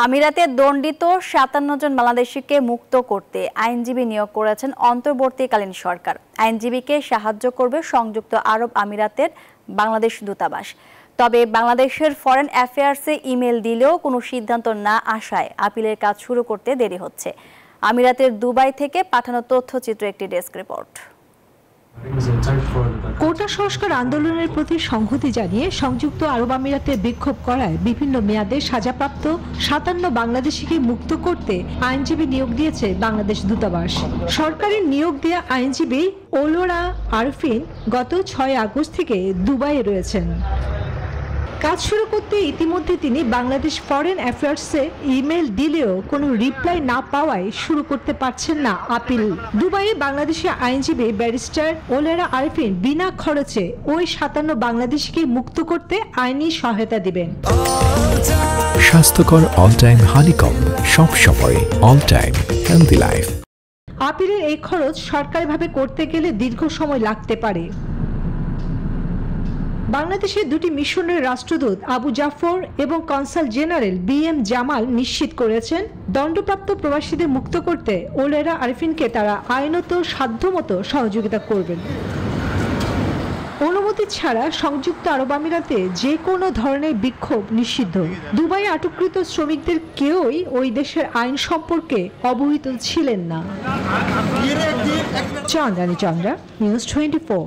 আমিরাতে দণ্ডিত ৫৭ জন বাংলাদেশিকে মুক্ত করতে আইনজীবী নিয়োগ করেছেন অন্তর্বর্তীকালীন সরকার। আইনজীবীকে সাহায্য করবে সংযুক্ত আরব আমিরাতের বাংলাদেশ দূতাবাস। তবে বাংলাদেশের ফরেন অ্যাফেয়ার্সে ইমেল দিলেও কোনো সিদ্ধান্ত না আসায় আপিলের কাজ শুরু করতে দেরি হচ্ছে। আমিরাতের দুবাই থেকে পাঠানো তথ্যচিত্র একটি ডেস্ক রিপোর্ট। কোটা সংস্কার আন্দোলনের প্রতি সংহতি জানিয়ে সংযুক্ত আরব আমিরাতে বিক্ষোভ করায় বিভিন্ন মেয়াদে সাজাপ্রাপ্ত ৫৭ বাংলাদেশিকে মুক্ত করতে আইনজীবী নিয়োগ দিয়েছে বাংলাদেশ দূতাবাস। সরকারের নিয়োগ দেওয়া আইনজীবী ওলোরা আরফিন গত ৬ আগস্ট থেকে দুবাইয়ে রয়েছেন। কাজ শুরু করতে ইতিমধ্যে তিনি বাংলাদেশ ফরেন অ্যাফেয়ার্সে ইমেল দিলেও কোনো রিপ্লাই না পাওয়ায় শুরু করতে পারছেন না আপিল। দুবাইয়ে বাংলাদেশি আইনজীবী ব্যারিস্টার ওলেরা আরফিন বিনা খরচে ওই ৫৭ বাংলাদেশিকে মুক্ত করতে আইনি সহায়তা দিবেন। স্বাস্থ্যকর অল টাইম হানিকম্ব, সব সময় অল টাইম হেলদি লাইফ। আপিলের এই খরচ সরকারিভাবে করতে গেলে দীর্ঘ সময় লাগতে পারে। বাংলাদেশের দুটি মিশনের রাষ্ট্রদূত আবু জাফর এবং কনসাল জেনারেল BM জামাল নিশ্চিত করেছেন দণ্ডপ্রাপ্ত প্রবাসীদের মুক্ত করতে ওলেরা আরফিনকে তারা আইনত সাধ্যমতো সহযোগিতা করবেন। অনুমতি ছাড়া সংযুক্ত আরব আমিরাতে যে কোনো ধরনের বিক্ষোভ নিষিদ্ধ। দুবাই আটককৃত শ্রমিকদের কেউই ওই দেশের আইন সম্পর্কে অবহিত ছিলেন না। চন্দ্রানী চন্দ্রা, নিউজ 24।